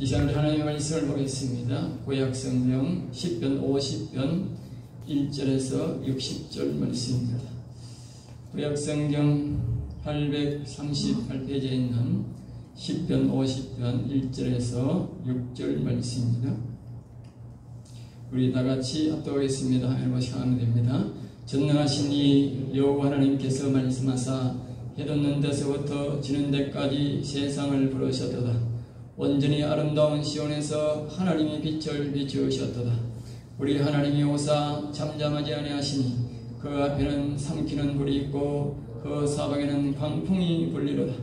이 시간 하나님의 말씀을 보겠습니다. 구약성경 10편 50편 1절에서 60절 말씀입니다. 구약성경 838페이지에 있는 10편 50편 1절에서 6절 말씀입니다. 우리 다같이 합독하겠습니다. 하나님을 향하면 됩니다. 전능하신 이 여호와 하나님께서 말씀하사 해 돋는 데서부터 지는 데까지 세상을 부르셨도다. 온전히 아름다운 시온에서 하나님의 빛을 비추셨도다. 우리 하나님이 오사 잠잠하지 아니하시니 그 앞에는 삼키는 불이 있고 그 사방에는 광풍이 불리로다.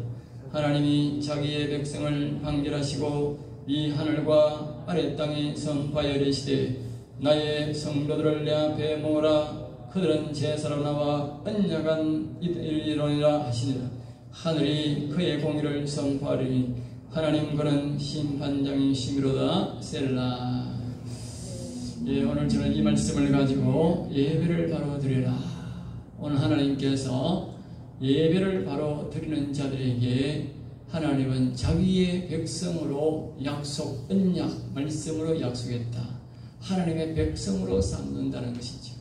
하나님이 자기의 백성을 판결하시고 이 하늘과 아래 땅에 선포하여 이르시되 나의 성도들을 내 앞에 모으라. 그들은 제사로 나와 언약한 이르리라 하시니라. 하늘이 그의 공의를 선포하리니 하나님 그는 심판장이시미로다. 셀라. 예, 오늘 저는 이 말씀을 가지고 예배를 바로 드리라. 오늘 하나님께서 예배를 바로 드리는 자들에게 하나님은 자기의 백성으로 약속, 언약, 말씀으로 약속했다. 하나님의 백성으로 삼는다는 것이죠.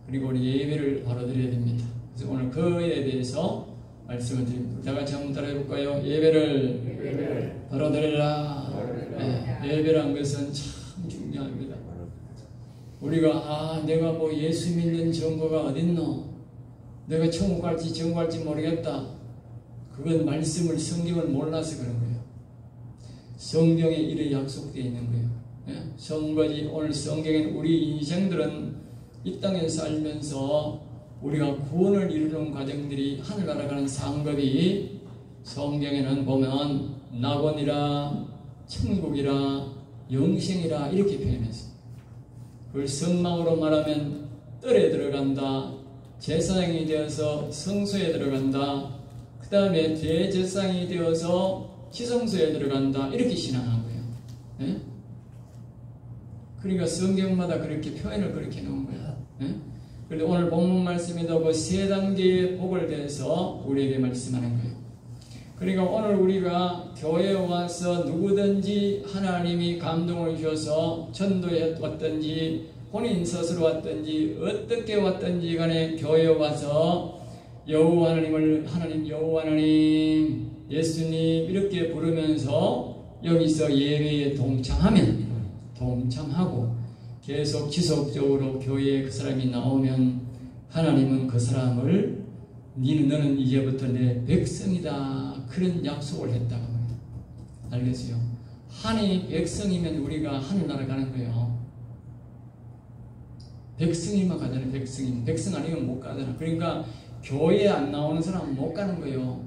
그리고 우리 예배를 바로 드려야 됩니다. 그래서 오늘 그에 대해서 말씀을 드립니다. 다 같이 한번 따라해 볼까요? 예배를 바로 드리라. 예배란 것은 참 중요합니다. 우리가 내가 뭐 예수 믿는 증거가 어딨노? 내가 천국 갈지 지옥 갈지 모르겠다. 그건 말씀을, 성경을 몰라서 그런 거예요. 성경에 이래 약속되어 있는 거예요. 성거지. 오늘 성경엔 우리 인생들은 이 땅에 살면서 우리가 구원을 이루는 과정들이 하늘나라 가는 상급이 성경에는 보면 낙원이라 천국이라 영생이라 이렇게 표현했어요. 그걸 성망으로 말하면 뜰에 들어간다. 제사장이 되어서 성소에 들어간다. 그 다음에 대제사장이 되어서 지성소에 들어간다. 이렇게 신앙한 거예요. 네? 그러니까 성경마다 그렇게 표현을 그렇게 놓은 거예요. 네? 그런데 오늘 본문 말씀에도 그 세 단계의 복을 대해서 우리에게 말씀하는 거예요. 그러니까 오늘 우리가 교회에 와서 누구든지 하나님이 감동을 주셔서 전도에 왔든지 혼인 서스로 왔든지 어떻게 왔든지 간에 교회에 와서 여호와 하나님을 여호와 하나님 예수님 이렇게 부르면서 여기서 예배에 동참하고 계속 지속적으로 교회에 그 사람이 나오면 하나님은 그 사람을 너는 이제부터 내 백성이다. 그런 약속을 했다고 합니다. 알겠어요? 하나님의 백성이면 우리가 하늘나라 가는 거예요. 백성이만 가잖아요. 백성 아니면 못 가잖아. 그러니까 교회에 안 나오는 사람은 못 가는 거예요.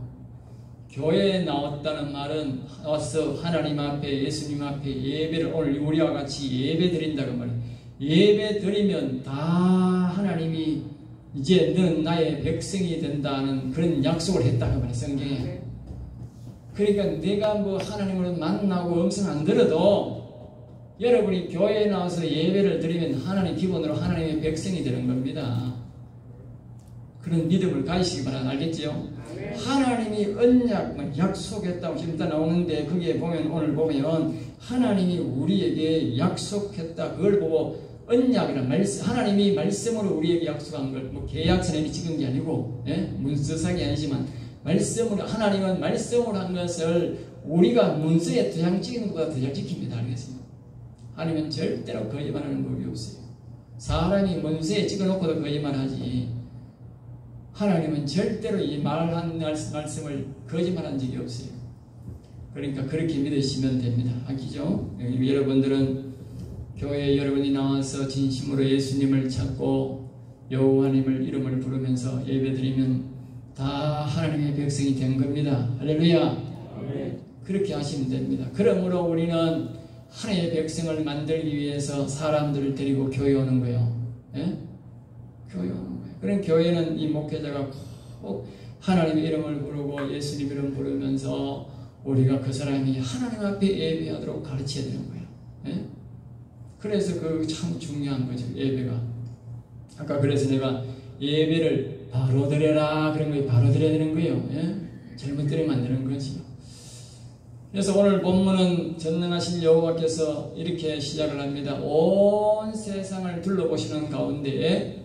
교회에 나왔다는 말은 와서 하나님 앞에 예수님 앞에 예배를 오늘 우리와 같이 예배 드린다고 말이에요. 예배 드리면 다 하나님이 이제 너는 나의 백성이 된다는 그런 약속을 했다고 말이에요. 성경에. 그러니까 내가 뭐 하나님을 만나고 음성 안 들어도 여러분이 교회에 나와서 예배를 드리면 하나님 기본으로 하나님의 백성이 되는 겁니다. 그런 믿음을 가지시기 바랍니다. 알겠지요? 하나님이 언약, 약속했다고 지금 다 나오는데 거기에 보면 오늘 보면 하나님이 우리에게 약속했다. 그걸 보고 언약이란 말씀, 하나님이 말씀으로 우리에게 약속한 걸 뭐 계약서에 찍은 게 아니고 문서상이 아니지만 말씀으로 하나님은 말씀으로 한 것을 우리가 문서에 도장 찍는 것보다 도장 지킵니다. 알겠습니까? 하나님은 절대로 거짓말하는 법이 없어요. 사람이 문서에 찍어놓고도 거짓말하지 하나님은 절대로 이 말한 말씀을 거짓말한 적이 없어요. 그러니까 그렇게 믿으시면 됩니다. 아시죠? 여러분들은 교회에 여러분이 나와서 진심으로 예수님을 찾고 여호와님을 이름을 부르면서 예배드리면 다 하나님의 백성이 된 겁니다. 할렐루야. 그렇게 하시면 됩니다. 그러므로 우리는 하나님의 백성을 만들기 위해서 사람들을 데리고 교회 오는 거예요. 예? 교회 오는 거예요. 그런 교회는 이 목회자가 꼭 하나님의 이름을 부르고 예수님 이름 부르면서 우리가 그 사람이 하나님 앞에 예배하도록 가르쳐야 되는 거예요. 예? 그래서 그 참 중요한 거죠. 예배가. 아까 그래서 내가 예배를 바로 드려라 그런 거예요. 바로 드려야 되는 거예요. 예? 잘못 드리면 안 되는 거지. 그래서 오늘 본문은 전능하신 여호와께서 이렇게 시작을 합니다. 온 세상을 둘러보시는 가운데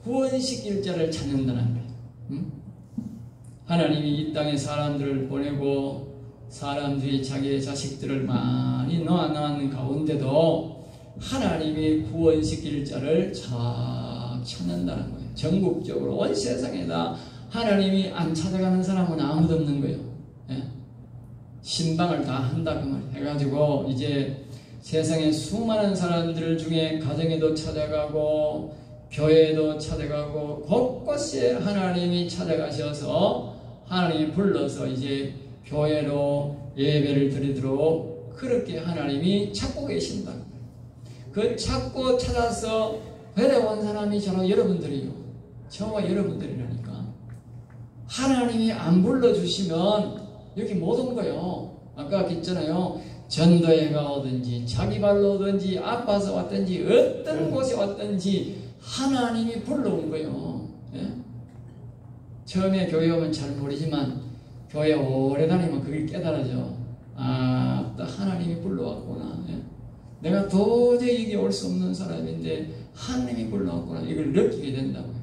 구원시킬 자를 찾는다는 거예요. 하나님이 이 땅에 사람들을 보내고 사람들이 자기의 자식들을 많이 놓아놓은 가운데도 하나님이 구원시킬 자를 잘 찾는다는 거예요. 전국적으로 온 세상에다 하나님이 안 찾아가는 사람은 아무도 없는 거예요. 예? 신방을 다 한다 그 말 해가지고 이제 세상에 수많은 사람들 중에 가정에도 찾아가고 교회에도 찾아가고 곳곳에 하나님이 찾아가셔서 하나님이 불러서 이제 교회로 예배를 드리도록 그렇게 하나님이 찾고 계신다. 그 찾고 찾아서 데려온 사람이 저는 여러분들이요. 저와 여러분들이라니까. 하나님이 안 불러주시면 여기 못 온 거예요. 아까 했잖아요. 전도에 가오든지 자기 발로 오든지 아파서 왔든지 어떤 곳에 왔든지 하나님이 불러온 거예요. 예? 처음에 교회 오면 잘 모르지만 교회 오래 다니면 그게 깨달아져. 아, 하나님이 불러왔구나. 예? 내가 도저히 이게 올 수 없는 사람인데 하나님이 불러왔구나. 이걸 느끼게 된다고요.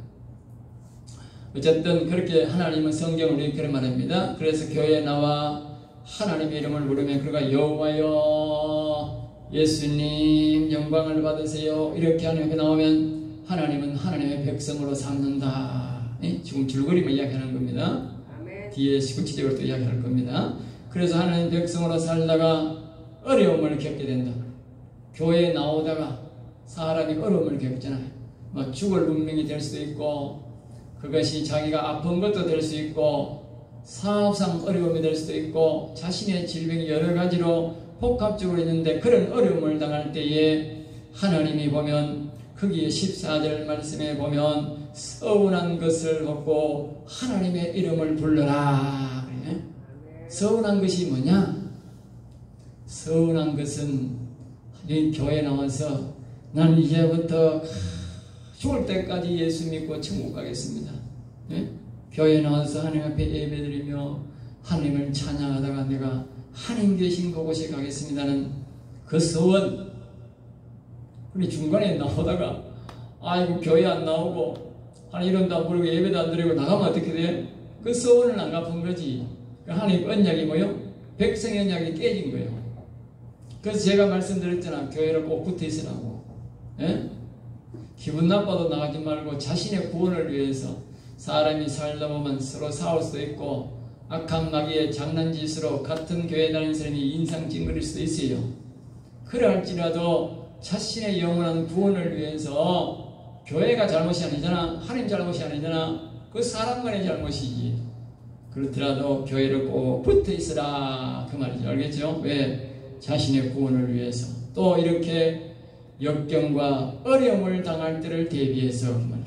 어쨌든 그렇게 하나님은 성경을 이렇게 말합니다. 그래서 교회에 나와 하나님의 이름을 부르면 그가 여호와여 예수님 영광을 받으세요 이렇게 하는 게 나오면 하나님은 하나님의 백성으로 삼는다. 지금 줄거리만 이야기하는 겁니다. 아멘. 뒤에 구체적으로 또 이야기할 겁니다. 그래서 하나님 백성으로 살다가 어려움을 겪게 된다. 교회에 나오다가 사람이 어려움을 겪잖아요. 뭐 죽을 운명이 될 수도 있고 그것이 자기가 아픈 것도 될 수 있고 사업상 어려움이 될 수도 있고 자신의 질병이 여러 가지로 복합적으로 있는데 그런 어려움을 당할 때에 하나님이 보면 거기에 14절 말씀에 보면 서운한 것을 먹고 하나님의 이름을 불러라. 그래? 서운한 것이 뭐냐? 서운한 것은 이 교회에 나와서 난 이제부터 죽을 때까지 예수 믿고 천국 가겠습니다. 예? 교회에 나와서 하나님 앞에 예배드리며 하나님을 찬양하다가 내가 하나님 계신 그곳에 가겠습니다는 그 소원. 우리 중간에 나오다가 아이고 교회 안 나오고 하나님 이름도 안 부르고 예배도 안 드리고 나가면 어떻게 돼? 그 소원을 안 갚은 거지. 하나님 언약이 뭐요? 백성의 언약이 깨진 거예요. 그래서 제가 말씀드렸잖아. 교회를 꼭 붙어 있으라고. 예? 기분 나빠도 나가지 말고 자신의 구원을 위해서 사람이 살다 보면 서로 싸울 수도 있고 악한 마귀의 장난짓으로 같은 교회 다니는 사람이 인상 찡그릴 수도 있어요. 그럴지라도 자신의 영원한 구원을 위해서 교회가 잘못이 아니잖아. 하나님 잘못이 아니잖아. 그 사람 간의 잘못이지. 그렇더라도 교회를 꼭 붙어 있으라 그 말이죠. 알겠죠? 왜? 자신의 구원을 위해서. 또 이렇게 역경과 어려움을 당할 때를 대비해서 그 말이에요.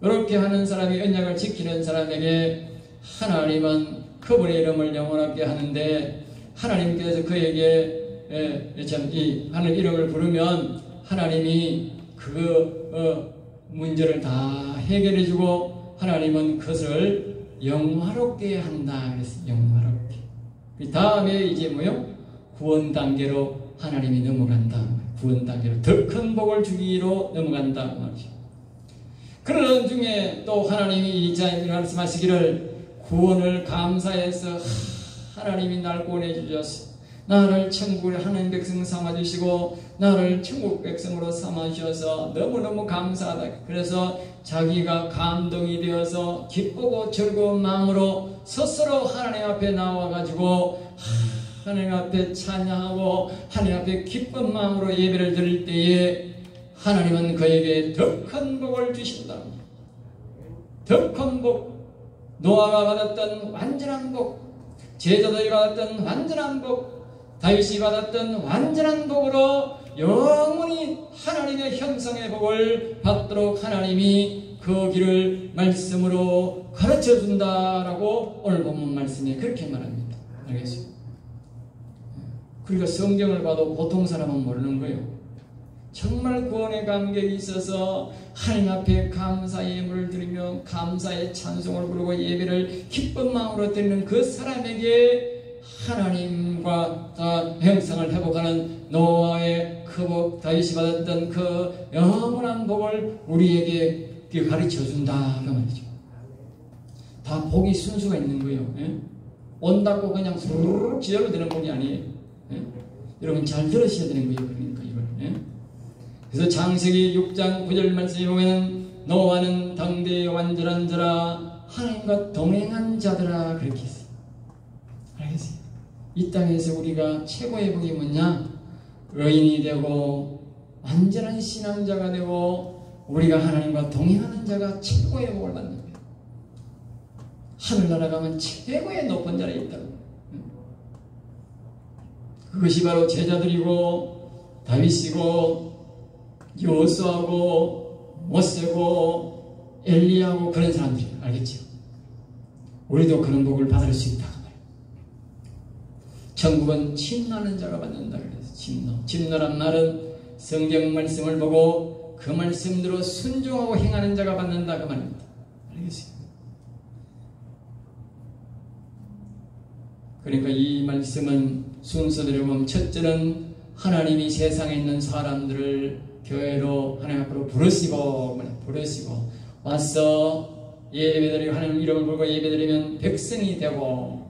이렇게 하는 사람이 언약을 지키는 사람에게 하나님은 그분의 이름을 영원하게 하는데 하나님께서 그에게 이 하는 이름을 부르면 하나님이 그 문제를 다 해결해주고 하나님은 그것을 영화롭게 한다 그랬어요. 영화롭게. 그 다음에 이제 뭐요? 구원 단계로 하나님이 넘어간다. 구원 단계로 더 큰 복을 주기로 넘어간다 말이죠. 그러는 중에 또 하나님이 이자에 말씀하시기를 구원을 감사해서 하나님이 날 구원해 주셨어. 나를 천국을 하는 백성 삼아주시고 나를 천국 백성으로 삼아주셔서 너무너무 감사하다. 그래서 자기가 감동이 되어서 기쁘고 즐거운 마음으로 스스로 하나님 앞에 나와가지고 하나님 앞에 찬양하고 하나님 앞에 기쁜 마음으로 예배를 드릴 때에 하나님은 그에게 더 큰 복을 주신다. 더 큰 복, 노아가 받았던 완전한 복, 제자들이 받았던 완전한 복, 다윗이 받았던 완전한 복으로 영원히 하나님의 형상의 복을 받도록 하나님이 그 길을 말씀으로 가르쳐준다라고 오늘 본문 말씀에 그렇게 말합니다. 알겠습니다. 그러니까 성경을 봐도 보통 사람은 모르는 거예요. 정말 구원의 감격이 있어서 하나님 앞에 감사의 예물을 드리며 감사의 찬송을 부르고 예배를 기쁜 마음으로 드리는 그 사람에게 하나님과 다 형상을 회복하는 노아의 그 복, 다윗이 받았던 그 영원한 복을 우리에게 가르쳐준다 그 말이죠. 다 복이 순수가 있는 거예요. 예? 온다고 그냥 수르륵 지어로 되는 복이 아니에요. 예? 여러분 잘 들으셔야 되는 거예요. 그러니까 이걸. 예? 그래서 창세기 6장 9절 말씀에 보면 노아는 당대의 완전한 자라 하나님과 동행한 자들아 그렇게 했어요. 알겠어요? 이 땅에서 우리가 최고의 복이 뭐냐? 의인이 되고 완전한 신앙자가 되고 우리가 하나님과 동행하는 자가 최고의 복을 받는 거예요. 하늘나라 가면 최고의 높은 자리에 있다고. 그것이 바로 제자들이고 다윗이고 여호수아고 모세고 엘리야고 그런 사람들이에요. 알겠죠? 우리도 그런 복을 받을 수 있다. 천국은 침노하는 자가 받는다 그래서 침노란 말은 성경 말씀을 보고 그 말씀대로 순종하고 행하는 자가 받는다 그 말입니다. 알겠어요? 그러니까 이 말씀은 순서대로 보면 첫째는 하나님이 세상에 있는 사람들을 교회로 하나님 앞으로 부르시고 와서 예배드리고 하나님 이름을 부르고 예배드리면 백성이 되고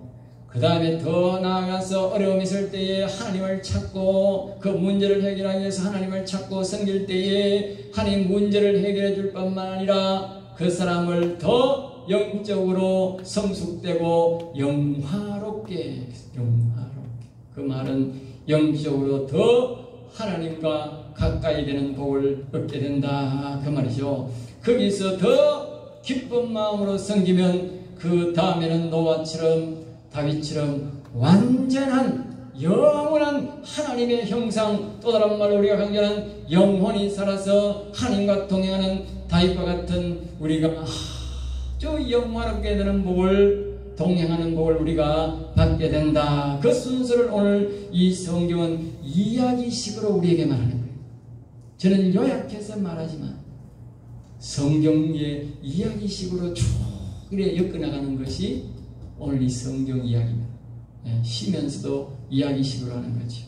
그 다음에 더 나아가서 어려움이 있을 때에 하나님을 찾고 그 문제를 해결하기 위해서 하나님을 찾고 섬길 때에 하나님 문제를 해결해 줄 뿐만 아니라 그 사람을 더 영적으로 성숙되고 영화롭게 그 말은 영적으로 더 하나님과 가까이 되는 복을 얻게 된다 그 말이죠. 거기서 더 기쁜 마음으로 섬기면 그 다음에는 노아처럼 다윗처럼 완전한 영원한 하나님의 형상 또 다른 말로 우리가 강조하는 영혼이 살아서 하나님과 동행하는 다윗과 같은 우리가 아주 영화롭게 되는 복을 동행하는 복을 우리가 받게 된다. 그 순서를 오늘 이 성경은 이야기식으로 우리에게 말하는 거예요. 저는 요약해서 말하지만 성경의 이야기식으로 쭉 이렇게 엮어나가는 것이 오늘 이 성경 이야기입니다. 쉬면서도 이야기식으로 하는 거죠.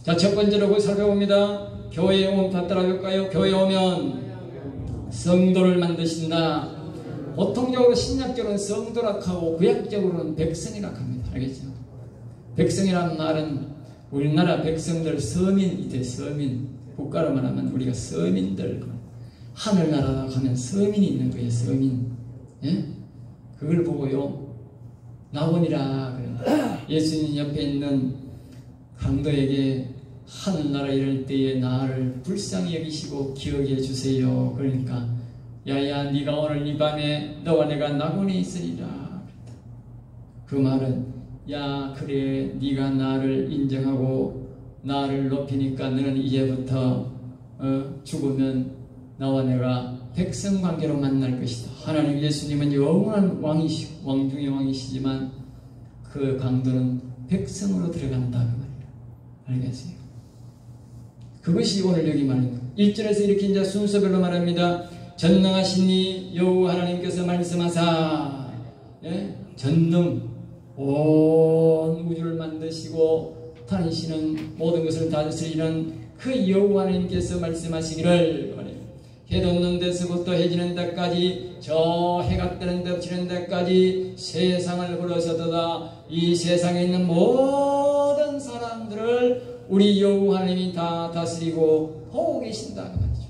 자, 첫 번째로 살펴봅니다. 교회에 오면 다 따라볼까요? 교회에 오면 성도를 만드신다. 보통적으로 신약적으로는 성도락하고 구약적으로는 백성이라고 합니다. 알겠죠? 백성이라는 말은 우리나라 백성들 서민이죠. 서민. 국가로 말하면 우리가 서민들. 하늘나라라고 하면 서민이 있는 거예요. 서민. 예? 그걸 보고요. 나원이라 그래. 예수님 옆에 있는 강도에게 하늘나라 이럴 때에 나를 불쌍히 여기시고 기억해 주세요. 그러니까 야야 네가 오늘 이 밤에 너와 내가 낙원에 있으리라. 그 말은 야 그래 네가 나를 인정하고 나를 높이니까 너는 이제부터 죽으면 나와 내가 백성관계로 만날 것이다. 하나님 예수님은 영원한 왕이시고 왕 중의 왕이시지만 그 강도는 백성으로 들어간다 그 말이에요. 알겠어요? 그것이 오늘 여기 말입니다. 1절에서 이렇게 이제 순서별로 말합니다. 전능하신 이 여호와 하나님께서 말씀하사 예? 전능 온 우주를 만드시고 다니시는 모든 것을 다스리는 그 여호와 하나님께서 말씀하시기를 해 돋는 데서부터 해 지는 데까지 저 해가 뜨는 데 지는 데까지 세상을 부르셨도다. 이 세상에 있는 모든 사람들을 우리 여호와 하나님이 다 다스리고 보고 계신다 그 말이죠.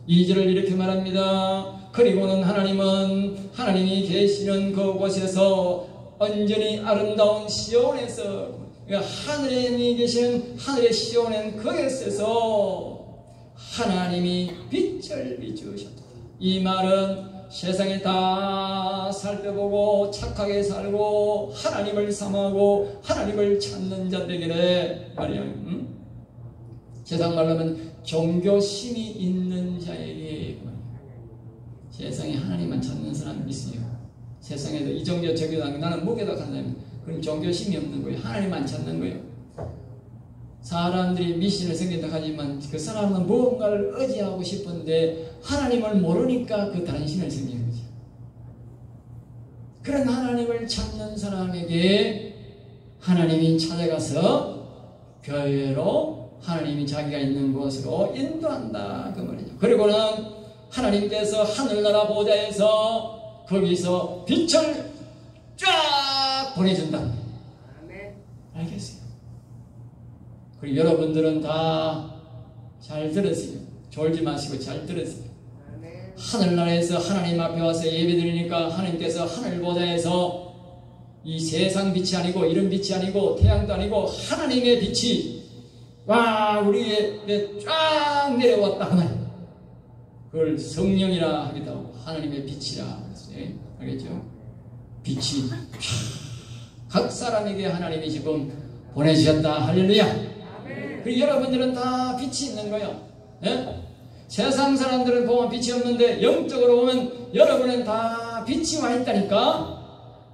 2절을 이렇게 말합니다. 그리고는 하나님이 계시는 그곳에서 온전히 아름다운 시온에서 하늘에 계시는 하늘의 시온엔 그곳에서 하나님이 빛을 비추셨다. 이 말은 세상에 다 살펴보고 착하게 살고 하나님을 사모하고 하나님을 찾는 자들에게 말이야. 세상 말로 하면 종교심이 있는 자에게 세상에 하나님만 찾는 사람이 있어요. 세상에도 이 종교 저 교도 나는 목에다 간다면 그럼 종교심이 없는 거예요. 하나님만 찾는 거예요. 사람들이 미신을 생긴다고 하지만 그 사람은 무언가를 의지하고 싶은데 하나님을 모르니까 그 다른 신을 생기는 거죠. 그런 하나님을 찾는 사람에게 하나님이 찾아가서 교회로 하나님이 자기가 있는 곳으로 인도한다 그 말이죠. 그리고는 하나님께서 하늘나라 보좌에서 거기서 빛을 쫙 보내준다. 알겠어요? 그리고 여러분들은 다 잘 들으세요. 졸지 마시고 잘 들으세요. 하늘나라에서 하나님 앞에 와서 예배드리니까 하나님께서 하늘 보좌에서 이 세상 빛이 아니고 이런 빛이 아니고 태양도 아니고 하나님의 빛이 와 우리에게 쫙 내려왔다 하나님. 그걸 성령이라 하기도 하고 하나님의 빛이라 그랬어요. 알겠죠? 빛이 각 사람에게 하나님이 지금 보내주셨다. 할렐루야. 그리고 여러분들은 다 빛이 있는 거예요. 예? 세상 사람들은 보면 빛이 없는데 영적으로 보면 여러분은 다 빛이 와 있다니까.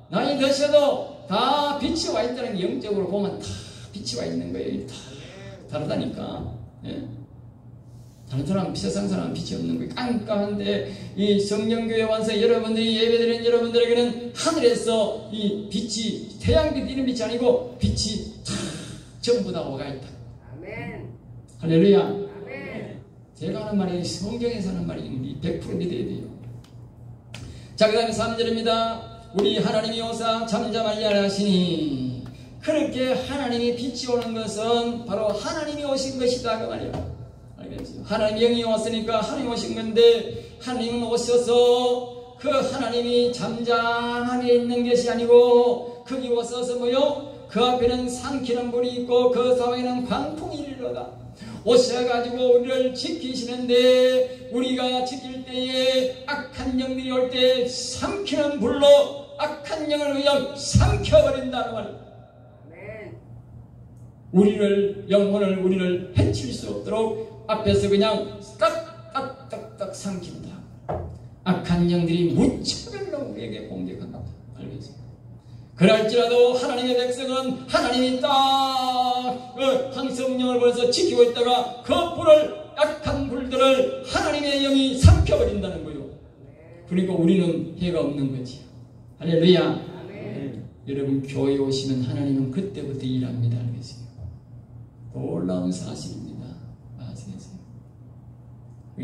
나이 드셔도 다 빛이 와 있다는 게 영적으로 보면 다 빛이 와 있는 거예요. 다 다르다니까. 예? 다른 사람, 세상 사람은 빛이 없는 거예요. 깜깜한데 이 성령교회 와서 여러분들이 예배드리는 여러분들에게는 하늘에서 이 빛이 태양빛 이런 빛이 아니고 빛이 다 전부 다 오가 있다. 아멘. 할렐루야. 아멘. 제가 하는 말이 성경에서 하는 말이 100% 믿어야 돼요. 자, 그 다음에 3절입니다. 우리 하나님이 오사 잠잠하지 않으시니 그렇게 하나님이 빛이 오는 것은 바로 하나님이 오신 것이다 그 말이에요. 알겠죠? 하나님 영이 왔으니까 하나님 오신 건데 하나님은 오셔서 그 하나님이 잠잠하게 있는 것이 아니고 거기 오셔서 뭐요? 그 앞에는 삼키는 불이 있고 그 사방에는 광풍이 일러다 오셔가지고 우리를 지키시는데 우리가 지킬 때에 악한 영들이 올 때 삼키는 불로 악한 영을 그냥 삼켜버린다는 말이에요. 우리를 영혼을 우리를 해칠 수 없도록 앞에서 그냥 딱딱딱딱 삼킨다. 악한 영들이 무차별로 우리에게 공격한다. 알겠습니까? 그럴지라도 하나님의 백성은 하나님이 딱 성령을 보내서 지키고 있다가 그 불을 악한 불들을 하나님의 영이 삼켜버린다는 거예요. 그리고 우리는 해가 없는 거지. 할렐루야. 여러분 교회에 오시면 하나님은 그때부터 일합니다. 알겠습니까? 놀라운 사실입니다. 아시겠어요?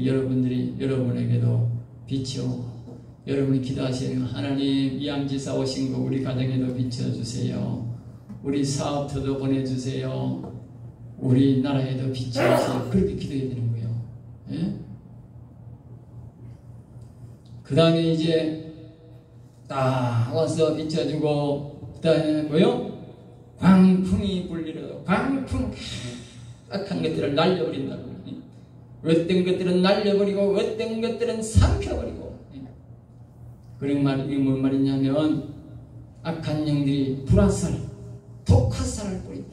여러분들이 여러분에게도 빛이요. 여러분이 기도하시는 하나님 이암지사 오신 거 우리 가정에도 비춰주세요. 우리 사업터도 보내주세요. 우리 나라에도 비춰주세요. 그렇게 기도해야 되는 거예요. 예? 그 다음에 이제 딱 와서 비춰주고 그 다음에 뭐요? 광풍이 불리러 광풍 악한 것들을 날려버린다고. 어떤 것들은 날려버리고 어떤 것들은 삼켜버리고. 그런 말이 뭔 말이냐면 악한 영들이 불화살, 독화살을 뿌린다.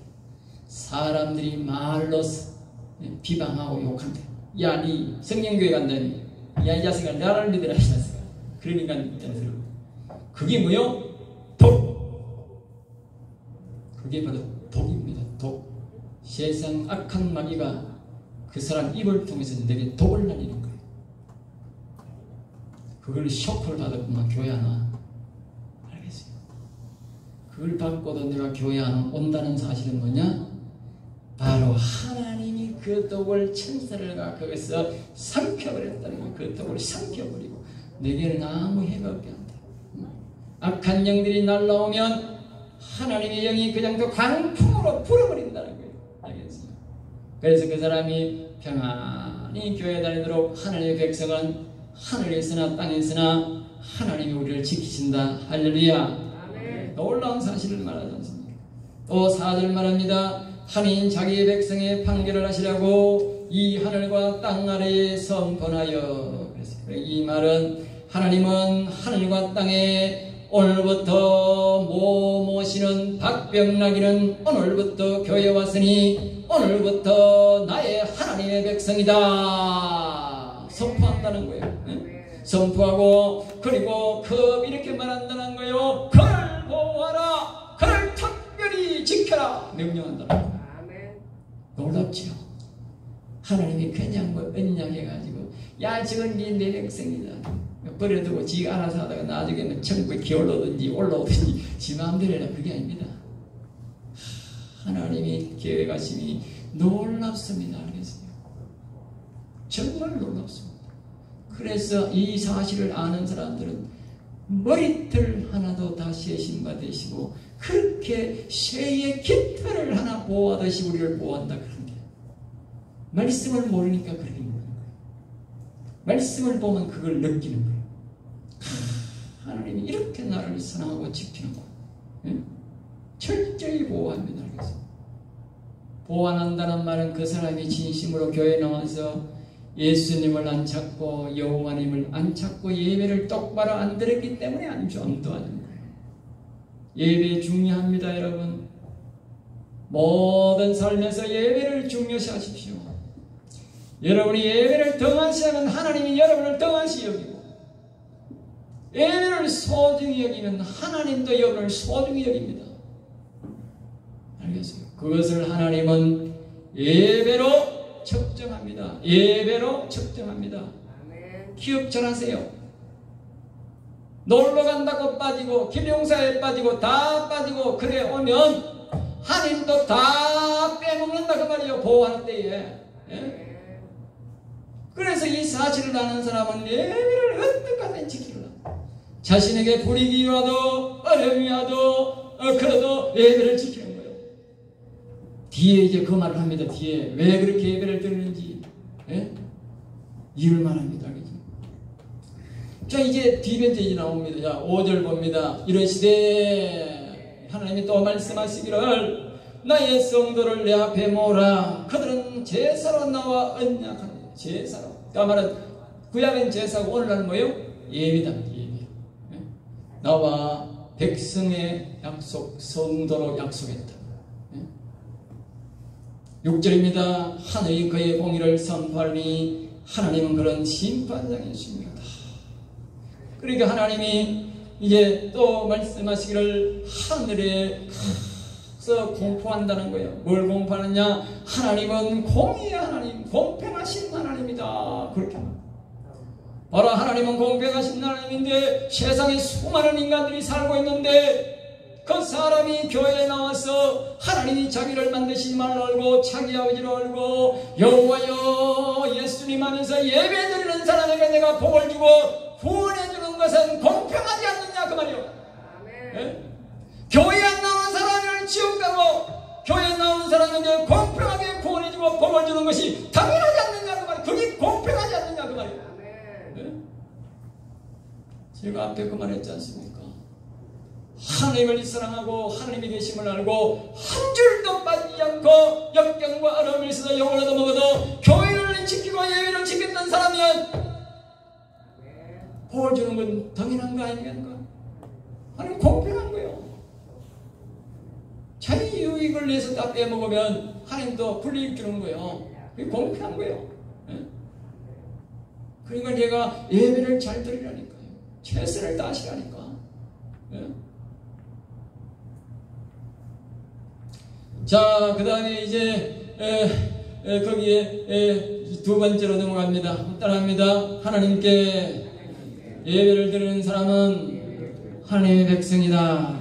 사람들이 말로 비방하고 욕한다. 야, 니 성령교회 간다니. 야, 이 자식아 나를 믿으라 이 자식아. 그러니까 그게 뭐요? 독. 그게 바로 독입니다. 독. 세상 악한 마귀가 그 사람 입을 통해서 내게 독을 날리는 거예요. 그걸 쇼크를 받았구나. 교회 하나. 알겠어요. 그걸 받고도 내가 교회 하나 온다는 사실은 뭐냐? 바로 하나님이 그 독을 천사를 가 거기서 삼켜버렸다는 거예요. 그 독을 삼켜버리고 내게는 아무 해가 없게 한다. 악한 영들이 날라오면 하나님의 영이 그냥 또 광풍으로 불어버린다는 거예요. 알겠어요? 그래서 그 사람이 평안히 교회에 다니도록 하나님의 백성은 하늘에 있으나 땅에 있으나 하나님이 우리를 지키신다. 할렐루야. 아멘. 놀라운 사실을 말하지 않습니까? 또 4절 말합니다. 하나님 자기의 백성의 판결을 하시라고 이 하늘과 땅 아래에 선포하여. 이 말은 하나님은 하늘과 땅에 오늘부터 모시는 박병락이는 오늘부터 교회에 왔으니 오늘부터 나의 하나님의 백성이다. 선포한다는 거예요. 네? 선포하고 그리고 이렇게 말한다는 거예요. 그를 보호하라. 그를 특별히 지켜라. 명령한다는 거예요. 놀랍지요. 하나님이 그냥 언약해가지고 야 저건 내 백성이다. 버려두고 지가 알아서 하다가 나중에는 천국에 기어오든지 올라오든지 지 마음대로 해라. 그게 아닙니다. 하나님이 계획하심이 놀랍습니다. 알겠어요? 정말 놀랍습니다. 그래서 이 사실을 아는 사람들은 머리털 하나도 다 세심바 되시고 그렇게 새의 깃털을 하나 보호하듯이 우리를 보호한다 그런 게 말씀을 모르니까 그렇게 모르는 거예요. 말씀을 보면 그걸 느끼는 거예요. 하나님이 이렇게 나를 사랑하고 지키는 거 철저히 보호합니다. 그래서 보호한다는 말은 그 사람이 진심으로 교회에 나와서 예수님을 안 찾고 여호와님을 안 찾고 예배를 똑바로 안 드렸기 때문에 전도하는 거예요. 예배 중요합니다. 여러분 모든 삶에서 예배를 중요시 하십시오. 여러분이 예배를 등한시 하면 하나님이 여러분을 등한시 여기고 예배를 소중히 여기면 하나님도 여러분을 소중히 여깁니다. 알겠어요? 그것을 하나님은 예배로 측정합니다. 예배로 측정합니다. 기억 잘하세요. 놀러 간다고 빠지고 김용사에 빠지고 다 빠지고 그래 오면 하나님도 다 빼먹는다 그 말이에요. 보호할 때에. 예? 그래서 이 사실을 아는 사람은 예배를 어떻게 하든 지키라. 자신에게 불이익이 와도 어려움이 와도 그래도 예배를 지키는 거예요. 뒤에 이제 그 말을 합니다. 뒤에 왜 그렇게 예배를 드리는지 이유를 말합니다. 그죠? 자 이제 뒤변절이 나옵니다. 자 5절 봅니다. 이러시되 하나님이 또 말씀하시기를 나의 성도를 내 앞에 모으라. 그들은 제사로 나와 언약하니 제사로. 그 말은 구약은 제사고 오늘날은 뭐예요? 예배다. 예배. 나와 백성의 약속 성도로 약속했다. 6절입니다. 하늘이 그의 공의를 선포하니 하나님은 그런 심판장이십니다. 그러니까 하나님이 이제 또 말씀하시기를 하늘에서 공포한다는 거예요. 뭘 공포하느냐? 하나님은 공의의 하나님, 공평하신 하나님이다. 그렇게 말합니다. 바로 하나님은 공평하신 하나님인데 세상에 수많은 인간들이 살고 있는데 그 사람이 교회에 나와서 하나님이 자기를 만드신 말을 알고 자기 아버지를 알고 여호와여 예수님 하면서 예배드리는 사람에게 내가 복을 주고 구원해주는 것은 공평하지 않느냐 그 말이요. 네? 교회에 안 나오는 사람을 지옥 가고 교회에 나오는 사람에게 공평하게 구원해주고 복을 주는 것이 당연하지 않느냐 그 말이요. 그게 공평하지 않느냐 그 말이요. 네? 제가 앞에 그 말했지 않습니까? 하나님을 사랑하고 하나님의 계심을 알고 한 줄도 빠지지 않고 역경과 어려움이 있어도 욕을 얻어 먹어도 교회를 지키고 예배를 지켰던 사람이면 복을 주는 건 당연한 거 아닙니까? 하나님 공평한 거예요. 자기 유익을 위해서 다 빼먹으면 하나님도 불이익 주는 거예요. 그게 공평한 거예요. 그러니까 제가 예배를 잘 드리라니까요. 최선을 다하시라니까. 자, 그 다음에 이제 거기에 두 번째로 넘어갑니다. 따라합니다. 하나님께 예배를 드리는 사람은 하나님의 백성이다.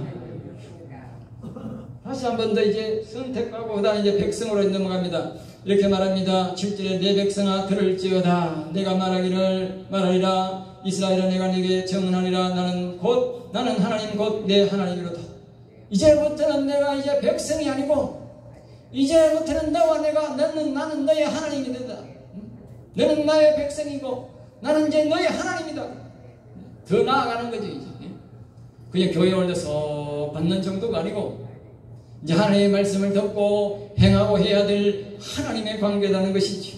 다시 한 번 더 이제 선택하고 그 다음에 이제 백성으로 넘어갑니다. 이렇게 말합니다. 7절에 내 백성아 들을지어다. 내가 말하리라. 이스라엘아 내가 네게 증언하리라. 나는 하나님 곧 내 하나님이로다. 이제부터는 내가 이제 백성이 아니고 이제부터는 너와 내가 나는 너의 하나님이 된다. 너는 나의 백성이고 나는 이제 너의 하나님이다. 더 나아가는 거죠. 이제 그냥 교회 올려서 받는 정도가 아니고 이제 하나님의 말씀을 듣고 행하고 해야 될 하나님의 관계라는 것이죠.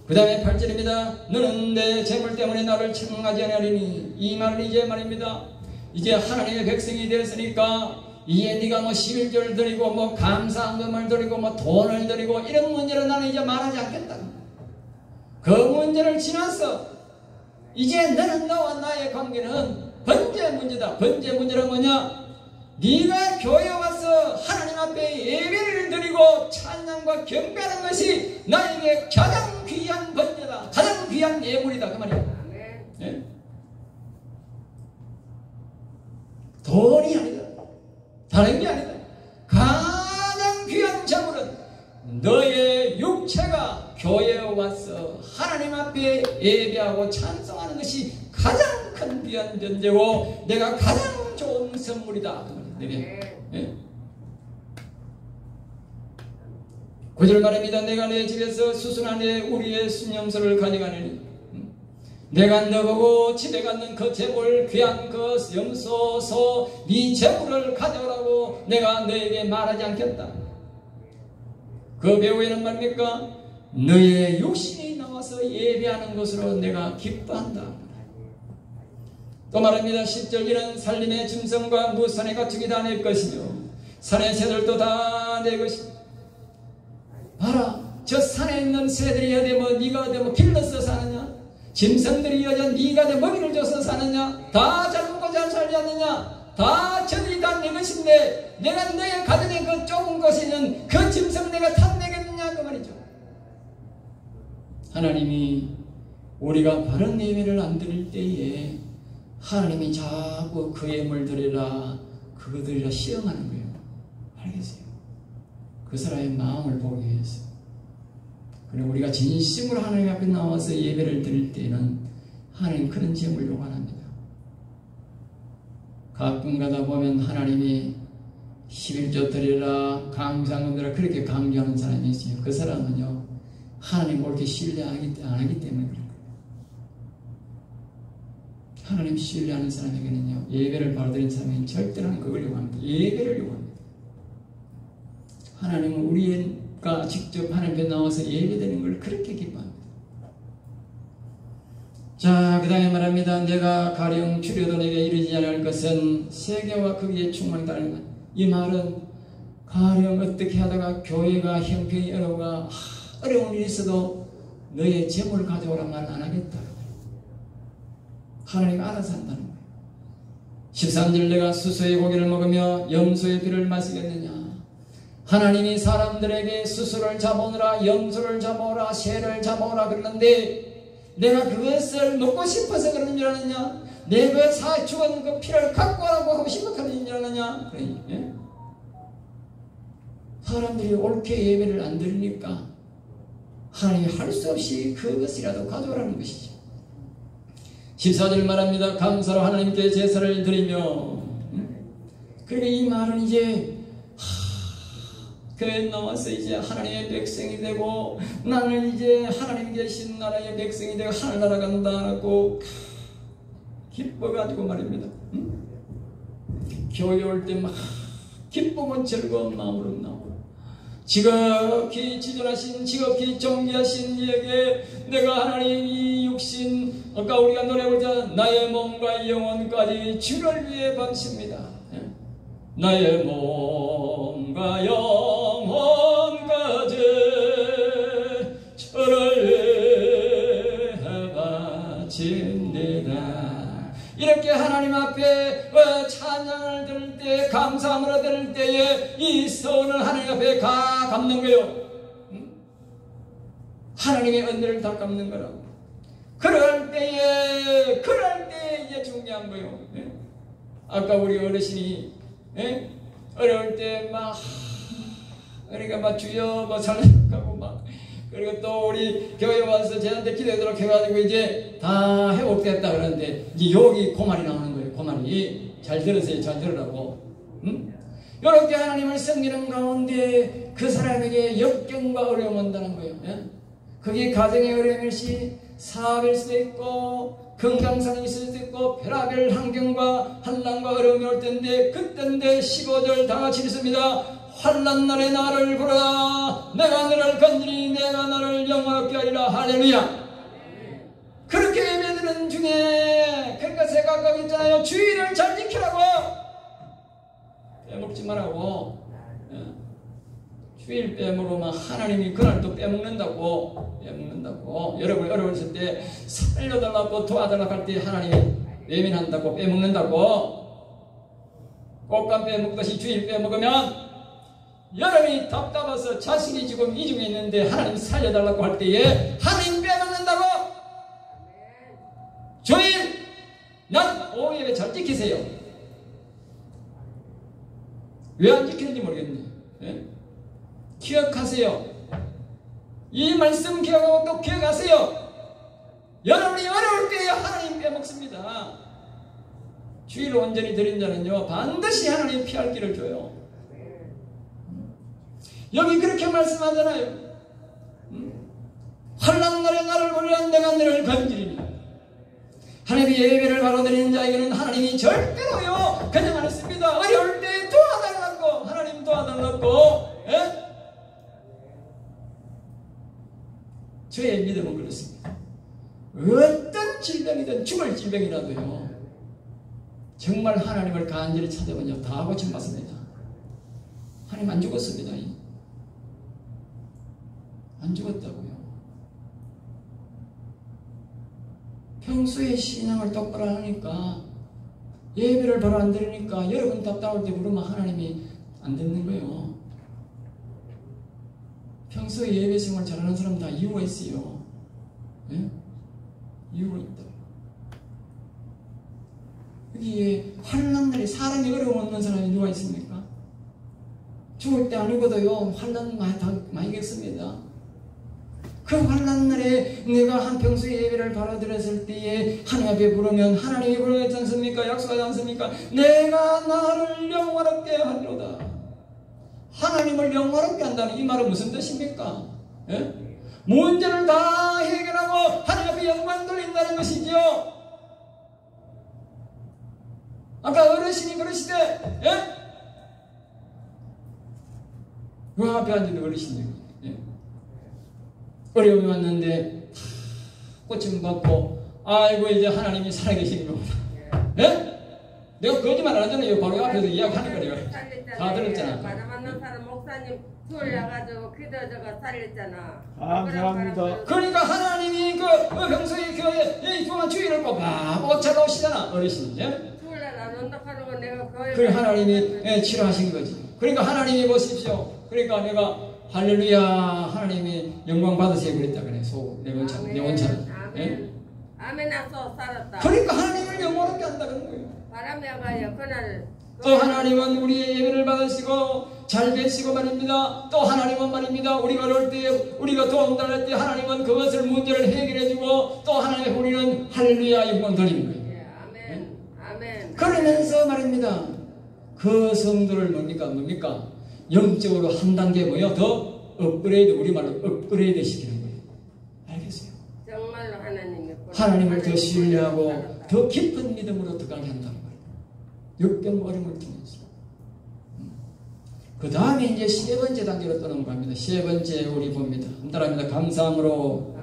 그 다음에 8절입니다. 너는 내 재물 때문에 나를 책망하지 아니하리니. 이 말은 이제 말입니다. 이제 하나님의 백성이 되었으니까 이제 네가 뭐 11조를 드리고 뭐 감사함을 드리고 뭐 돈을 드리고 이런 문제를 나는 이제 말하지 않겠다. 그 문제를 지나서 이제 너는 나와 나의 관계는 번제 문제다. 번제 문제는 뭐냐? 네가 교회에 와서 하나님 앞에 예배를 드리고 찬양과 경배하는 것이 나에게 가장 귀한 번제다. 가장 귀한 예물이다. 그 말이야. 네? 돈이 아니다. 다른 게 아니다. 가장 귀한 공동체가 교회에 와서 하나님 앞에 예배하고 찬송하는 것이 가장 큰 귀한 존재고 내가 가장 좋은 선물이다. 네. 9절 말입니다. 내가 내 집에서 수순하되 우리의 순념소를 가져가느니 내가 너보고 집에 갖는 그 재물 귀한 그 염소소 네 재물을 가져오라고 내가 너에게 말하지 않겠다. 그 배후에는 말입니까? 너의 육신이 나와서 예배하는 것으로 내가 기뻐한다. 또 말합니다. 10절 이는 살림의 짐승과 무산의 가축이 다 내 것이며 산의 새들도 다 내 것이다. 봐라, 저 산에 있는 새들이 어디 뭐 네가 어디 뭐 길러서 사느냐? 짐승들이 어디 네가 어디 먹이를 줘서 사느냐? 다 잘 먹고 잘 살지 않느냐? 다 저들이 다 내 것인데 내가 너의 가정에 그 좁은 곳에 있는 그 짐승 내가 탓내겠느냐 그 말이죠. 하나님이 우리가 바른 예배를 안 드릴 때에 하나님이 자꾸 그 예물 드리라 그거 드리라 시험하는 거예요. 알겠어요? 그 사람의 마음을 보기 위해서. 그리고 우리가 진심으로 하나님 앞에 나와서 예배를 드릴 때는 하나님 그런 제물 요구합니다. 가끔 가다 보면 하나님이 11조 드리라 강조하는 대로 그렇게 강조하는 사람이 있어요. 그 사람은요 하나님 옳게 신뢰 안 하기 때문에 그런 거예요. 하나님 신뢰하는 사람에게는요 예배를 받아들인 사람에게는 절대로 그걸 요구합니다. 예배를 요구합니다. 하나님은 우리가 직접 하나님 앞에 나와서 예배드리는 걸 그렇게 기뻐합니다. 자, 그 다음에 말합니다. 내가 가령 주려도 내게 이르지 않을 것은 세계와 거기에 충만하다는 것. 이 말은 가령 어떻게 하다가 교회가 형편이 어려운 일이 있어도 너의 재물을 가져오란 말은 안 하겠다. 하나님 알아서 한다는 거예요. 13절 내가 수소의 고기를 먹으며 염소의 피를 마시겠느냐. 하나님이 사람들에게 수소를 잡아오느라 염소를 잡아오라 새를 잡아오라 그러는데 내가 그것을 먹고 싶어서 그러는 줄 아느냐? 내 그 죽은 그 피를 갖고 오라고 하고 싶어 그러는 줄 아느냐? 예? 사람들이 옳게 예배를 안 드리니까 하나님이 할 수 없이 그것이라도 가져오라는 것이죠. 14절 말합니다. 감사로 하나님께 제사를 드리며 그러니까 이 말은 이제 교회에 나와서 이제 하나님의 백성이 되고 나는 이제 하나님 계신 나라의 백성이 되고 하늘나라 간다고 기뻐가지고 말입니다. 교회 올 때 막 기쁘고 즐거운 마음으로 나오고 지극히 지존하신 지극히 존귀하신 이에게 내가 하나님 이 육신 아까 우리가 노래 부르자 나의 몸과 영혼까지 주를 위해 바칩니다. 나의 몸과 영혼까지 주를 위해 바칩니다. 이렇게 하나님 앞에 찬양을 들을 때 감사함으로 들을 때에 이 선을 하나님 앞에 다 갚는 거예요. 하나님의 은혜를 다 갚는 거라고. 그럴 때에 이제 중요한 거예요. 아까 우리 어르신이 어려울 때 막 그러니까 막 주여 뭐 살려가고 막 그리고 또 우리 교회 와서 저한테 기도하도록 해가지고 이제 다 회복됐다 그러는데 이제 여기 고말이 나오는 거예요. 고말이 잘 들으세요. 잘 들으라고. 이렇게 하나님을 섬기는 가운데 그 사람에게 역경과 어려움 온다는 거예요. 그게 가정의 어려움일시 사업일 수도 있고 건강상이 있을 수도 있고 별하별 환경과 환난과 어려움이 올 텐데 그때인데 15절 다 같이 읽습니다. 환난 날에 나를 부르라 내가 너를 건지리 내가 너를 영화롭게 하리라. 할렐루야. 그렇게 예배드리는 중에 그러니까 제가 아까 했잖아요. 주의를 잘 지키라고. 빼먹지 말라고. 주일 빼먹으면 하나님이 그날 또 빼먹는다고. 여러분이 어려웠을 때 살려달라고 도와달라고 할 때 하나님이 외면한다고 빼먹는다고. 꽃감 빼먹듯이 주일 빼먹으면 여러분이 답답해서 자식이 지금 이 중에 있는데 하나님 살려달라고 할 때에 하나님 빼먹는다고. 주일 난 오후에 잘 지키세요. 왜 안 지키는지 모르겠네. 기억하세요. 이 말씀 기억하고 또 기억하세요. 여러분이 어려울 때에 하나님 빼먹습니다. 주의를 온전히 드린 자는요 반드시 하나님 피할 길을 줘요. 여기 그렇게 말씀하잖아요. 환난 날에 나를 보려는 내가 너를 건지리니. 하나님의 예배를 바로 드리는 자에게는 하나님이 절대로요 그냥 안 했습니다. 어려울 때 도와달라고 하나님 도와달라고. 예? 저의 믿음은 그렇습니다. 어떤 질병이든 죽을 질병이라도요 정말 하나님을 간절히 찾아보면 다 고침받습니다. 하나님 안 죽었습니다. 안 죽었다고요. 평소에 신앙을 똑바로 하니까 예배를 바로 안 드리니까 여러분 답답할 때 물으면 하나님이 안 듣는 거예요. 평소에 예배 생활 잘하는 사람 다 이유가 있어요. 예? 이유가 있다. 여기에 환난 날에 사람이 어려움 없는 사람이 누가 있습니까? 죽을 때 아니고도요 환난 많이 겪습니다. 그 환난 날에 내가 한평소에 예배를 바로 드렸을 때에 하나님 앞에 부르면 하나님이 부르지 않습니까? 약속하지 않습니까? 내가 나를 영화롭게 하리로다. 하나님을 영화롭게 한다는 이 말은 무슨 뜻입니까? 예? 문제를 다 해결하고 하나님 앞에 영광 돌린다는 것이죠. 아까 어르신이 그러시대. 예? 그 앞에 앉은 어르신이 예? 어려움이 왔는데 고침 받고 아이고 이제 하나님이 살아계신 겁니다. 예? 내가 거짓말 안 하잖아요. 바로 앞에서 이야기하는 거예요. 다 들었잖아. 맞아 만난 사람 목사님 돌려가지고 기도저가 살렸잖아. 감사합니다. 그러니까 하나님이 그 평소에 교회 동안 주의를 꼭 찾아오시잖아 어르신. 예? 돌려라 논답하는 건 내가 거의. 그래 하나님이 치료하신 거지. 그러니까 하나님이 보십시오. 그러니까 내가 할렐루야 하나님이 영광 받으세요 그랬다 그래. 내 원처럼. 예? 아멘 하소 살았다. 그러니까 하나님을 영광롭게 한다는 거예요. 바람이 와요 그날. 또 하나님은 우리의 예배를 받으시고 잘 계시고 말입니다. 또 하나님은 말입니다. 우리가 어려울 때 우리가 도움 달랄 때 하나님은 그것을 문제를 해결해주고 또 하나님 우리는 할렐루야 영광 돌리는 거예요. 예, 아멘. 아멘. 그러면서 말입니다. 그 성도를 뭡니까? 영적으로 한 단계 뭐요? 더 업그레이드 우리말로 업그레이드 시키는 거예요. 알겠어요? 정말로 하나님을 더 신뢰하고 더 깊은 믿음으로 들어가게 한다는 거예요. 역경 어려움을 통해서. 그 다음에 이제 세 번째 단계로 또 넘어갑니다. 세 번째 우리 봅니다. 따라합니다. 감사함으로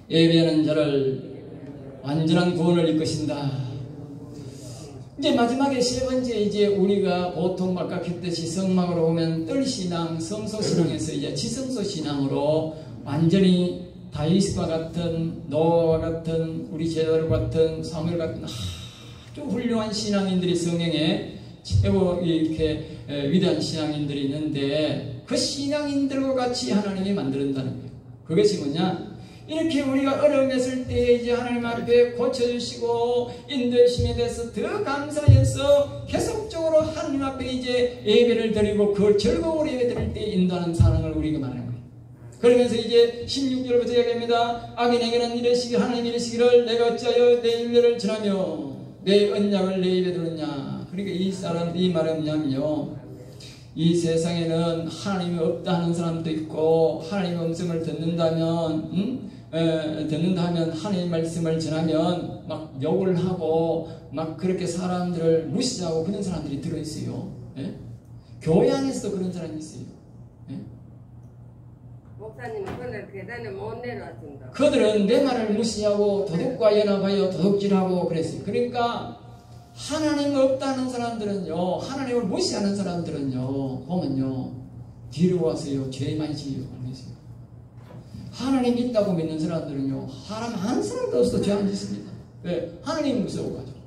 예배하는 자를 완전한 구원을 이끄신다. 이제 마지막에 세 번째 이제 우리가 보통 말각했듯이 성막으로 보면 뜰신앙, 성소신앙에서 이제 지성소신앙으로 완전히 다윗과 같은 노아와 같은 우리 제자들 같은 사무엘 같은 아주 훌륭한 신앙인들이 성경에 최고 이렇게 위대한 신앙인들이 있는데 그 신앙인들과 같이 하나님이 만든다는 거예요. 그것이 뭐냐? 이렇게 우리가 어려움에 있을 때 이제 하나님 앞에 고쳐주시고 인도하심에 대해서 더 감사해서 계속적으로 하나님 앞에 이제 예배를 드리고 그걸 즐거움으로 예배 드릴 때 인도하는 사랑을 우리가 말하는 거예요. 그러면서 이제 16절부터 이야기합니다. 악인에게는 이르시기 하나님 이르시기를 내가 어찌하여 내 인류를 전하며 내 언약을 내 입에 두느냐. 그러니까 이 사람 이 말은 뭐냐면요, 이 세상에는 하나님이 없다 하는 사람도 있고 하나님의 음성을 듣는다면 하나님의 말씀을 전하면 막 욕을 하고 막 그렇게 사람들을 무시하고 그런 사람들이 들어있어요. 예? 교회 안에서도 그런 사람이 있어요. 예? 목사님은 그날 계단에 못 내려왔습니다. 그들은 내 말을 무시하고 도둑과 연합하여 도둑질하고 그랬어요. 그러니까 하나님 없다는 사람들은요, 하나님을 무시하는 사람들은요, 보면요, 뒤로 와서요, 죄 많이 지어요. 하나님 있다고 믿는 사람들은요, 사람 한 사람도 없어도 죄 안 짓습니다. 왜? 하나님 무서워가지고.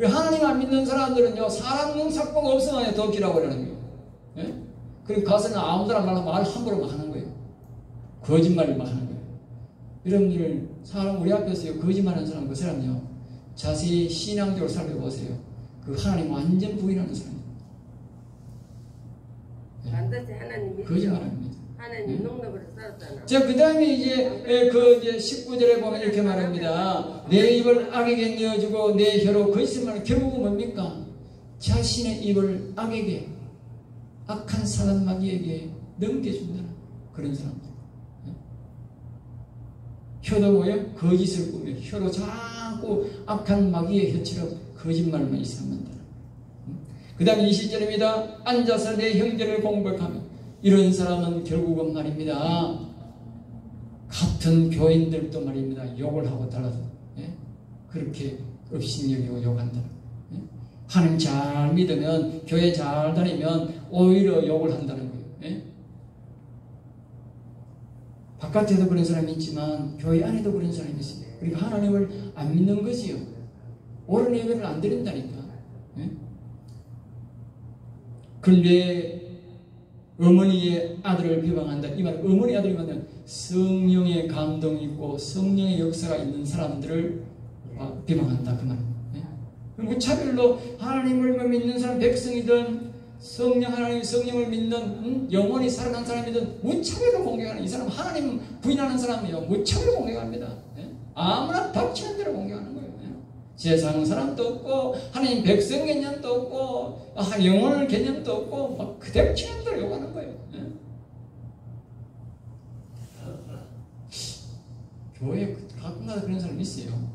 하나님 안 믿는 사람들은요, 사람 능사고가 없으면 도둑질하고 그러는 거예요. 예? 그리고 가서는 아무 사람 말 함부로 막 하는 거예요. 거짓말을 막 하는 거예요. 여러분들, 사람 우리 앞에서요, 거짓말하는 사람, 그 사람요, 자세히 신앙적으로 살펴보세요. 그 하나님 완전 부인하는 사람입니다. 반드시 하나님 믿죠. 거짓말합니다. 하나님 농담으로 살았잖아. 자, 그 다음에 이제 19절에 보면 이렇게 말합니다. 내 입을 악에게 내어주고 내 혀로 거짓말을, 결국은 뭡니까? 자신의 입을 악에게, 악한 사람 마귀에게 넘겨준다는 그런 사람들. 혀도 뭐예요? 거짓을 꾸며 혀로 자꾸 악한 마귀의 혀처럼 거짓말만 이 사람 만드는. 그 다음에 20절입니다. 앉아서 내 형제를 공격하며, 이런 사람은 결국은 말입니다, 같은 교인들도 말입니다, 욕을 하고 달라서 그렇게 업신여기고 욕한다. 하나님 잘 믿으면, 교회 잘 다니면 오히려 욕을 한다는 거예요. 바깥에도 그런 사람이 있지만 교회 안에도 그런 사람이 있어요. 그러니까 하나님을 안 믿는 거지요. 옳은 예배를 안 드린다니까. 근데 어머니의 아들을 비방한다. 이 말은 어머니 아들이 만든 성령의 감동이 있고 성령의 역사가 있는 사람들을 비방한다. 그 말입니다. 무차별로 하나님을 믿는 사람, 백성이든 하나님 성령을 믿는 영원히 살아난 사람이든 무차별로 공격하는 이 사람, 하나님 부인하는 사람이요, 무차별로 공격합니다. 아무나 닥치는 대로 공격하는 거예요. 세상 사람도 없고 하나님 백성 개념도 없고 영혼의 개념도 없고 막 그대로 치는 대로 욕하는 거예요. 교회에 가끔가다 그런 사람이 있어요.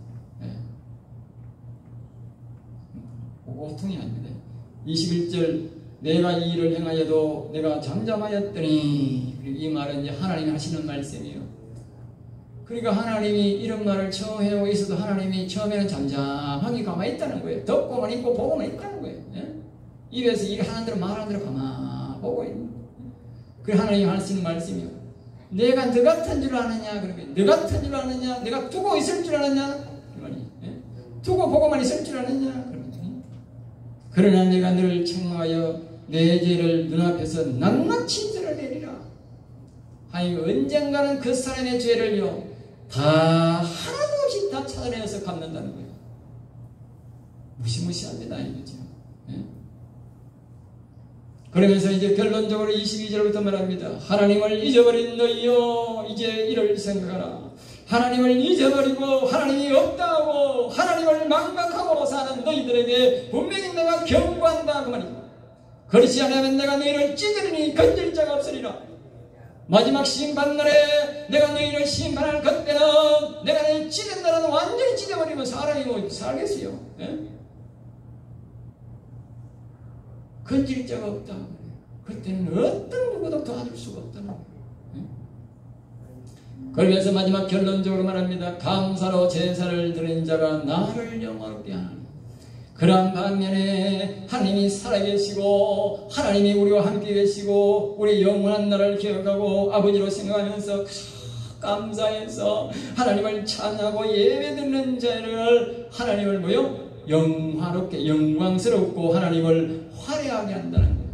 보통이 아닙니다. 21절, 내가 이 일을 행하여도 내가 잠잠하였더니, 이 말은 이제 하나님이 하시는 말씀이에요. 그러니까 하나님이 이런 말을 처음 해오고 있어도 하나님이 처음에는 잠잠하게 가만히 있다는 거예요. 듣고만 있고 보고만 있다는 거예요. 입에서 일하는 대로 말하는 대로 가만히 보고 있는 거예요. 그래 하나님이 하시는 말씀이요. 내가 너 같은 줄 아느냐? 그러면 너 같은 줄 아느냐? 내가 두고 있을 줄 아느냐? 그 말이 두고 보고만 있을 줄 아느냐? 그러나 내가 너를 책망하여 내 죄를 눈앞에서 낱낱이 드러내리라. 아니 언젠가는 그 사람의 죄를요 다 하나도 없이 다 찾아내서 갚는다는 거예요. 무시무시합니다 이거죠. 그러면서 이제 결론적으로 22절부터 말합니다. 하나님을 잊어버린 너희여, 이제 이를 생각하라. 하나님을 잊어버리고 하나님이 없다고 하나님을 망각하고 사는 너희들에게 분명히 내가 경고한다 그 말이다. 그렇지 않으면 내가 너희를 찢으리니 건질 자가 없으리라. 마지막 심판날에 내가 너희를 심판할 그때는 내가 너희를 찢은다라는 완전히 찢어버리면 사람이 뭐 살겠어요. 건질 자가 없다. 그때는 어떤 누구도 도와줄 수가 없다는 거예요. 그러면서 마지막 결론적으로 말합니다. 감사로 제사를 드린 자가 나를 영화롭게 하나니, 그러한 반면에 하나님이 살아계시고 하나님이 우리와 함께 계시고 우리 영원한 날을 기억하고 아버지로 생각하면서 감사해서 하나님을 찬양하고 예배드리는 자를 하나님을 뭐요? 영화롭게 영광스럽고 하나님을 화려하게 한다는 거예요.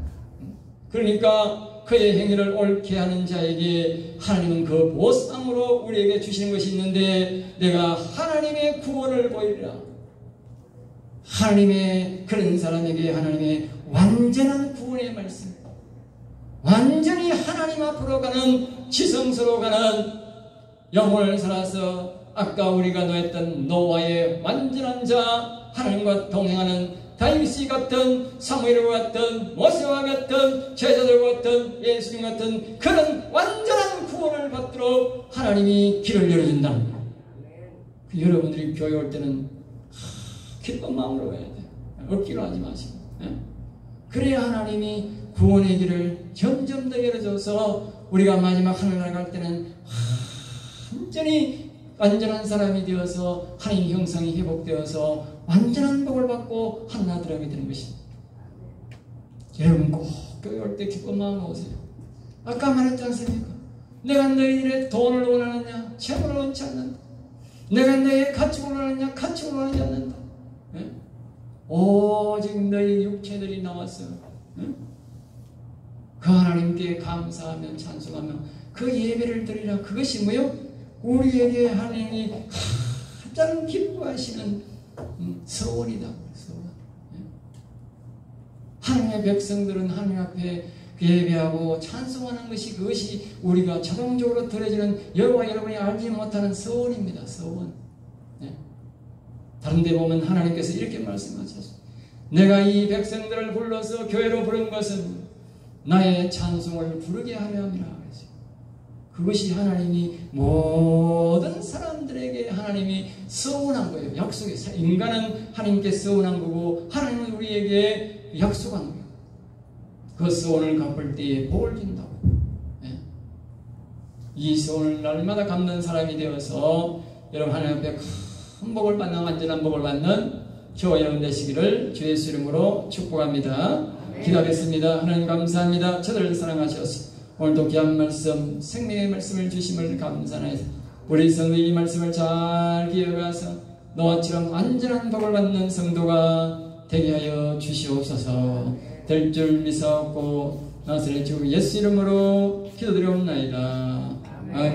그러니까 그의 행위를 옳게 하는 자에게 하나님은 그 보상으로 우리에게 주시는 것이 있는데, 내가 하나님의 구원을 보이리라. 하나님의 그런 사람에게 하나님의 완전한 구원의 말씀, 완전히 하나님 앞으로 가는 지성소로 가는 영혼을 살아서 아까 우리가 노했던 노아의 완전한 자, 하나님과 동행하는 다윗이 같은, 사무엘과 같은, 모세와 같은, 제자들과 같은, 예수님 같은 그런 완전한 구원을 받도록 하나님이 길을 열어준다는 거예요. 여러분들이 교회 올 때는 기쁜 마음으로 가야 돼요. 억지로 하지 마시고. 그래야 하나님이 구원의 길을 점점 더 열어줘서 우리가 마지막 하늘나라 갈 때는 완전히 완전한 사람이 되어서 하나님 형상이 회복되어서 완전한 복을 받고 하나님들에게 되는 것입니다. 여러분 꼭 교회 올 때 기쁜 마음으로 오세요. 아까 말했지 않습니까? 내가 너희들의 돈을 원하느냐? 재물을 원치 않는다. 내가 너희의 가축을 원하느냐? 가축을 원하지 않는다. 오직 너희 육체들이 나왔어. 그 하나님께 감사하며 찬송하며 그 예배를 드리라. 그것이 뭐요? 우리에게 하나님이 가장 기뻐하시는 서원이다. 서원. 하나님의 백성들은 하나님 앞에 예배하고 찬송하는 것이 그것이 우리가 자동적으로 들어지는 여러와 여러분이 알지 못하는 서원입니다. 서원. 네. 다른 데 보면 하나님께서 이렇게 말씀하셨어요. 내가 이 백성들을 불러서 교회로 부른 것은 나의 찬송을 부르게 하려 함이라. 그것이 하나님이 모든 사람들에게 하나님이 서운한 거예요. 약속이. 인간은 하나님께 서운한 거고 하나님은 우리에게 약속한 거예요. 그 서운을 갚을 때에 복을 준다고. 네. 이 서운을 날마다 갚는 사람이 되어서 여러분 하나님 앞에 큰 복을 받는 완전한 복을 받는 저와 여러분 되시기를 주 예수 이름으로 축복합니다. 기도하겠습니다. 하나님 감사합니다. 저들을 사랑하셔서 오늘도 귀한 말씀, 생명의 말씀을 주심을 감사하여서 우리 성도의 이 말씀을 잘 기억해서 너와처럼 완전한 복을 받는 성도가 되게 하여 주시옵소서. 될 줄 믿사옵고 나사렛 주 예수 이름으로 기도드리옵나이다. 아멘.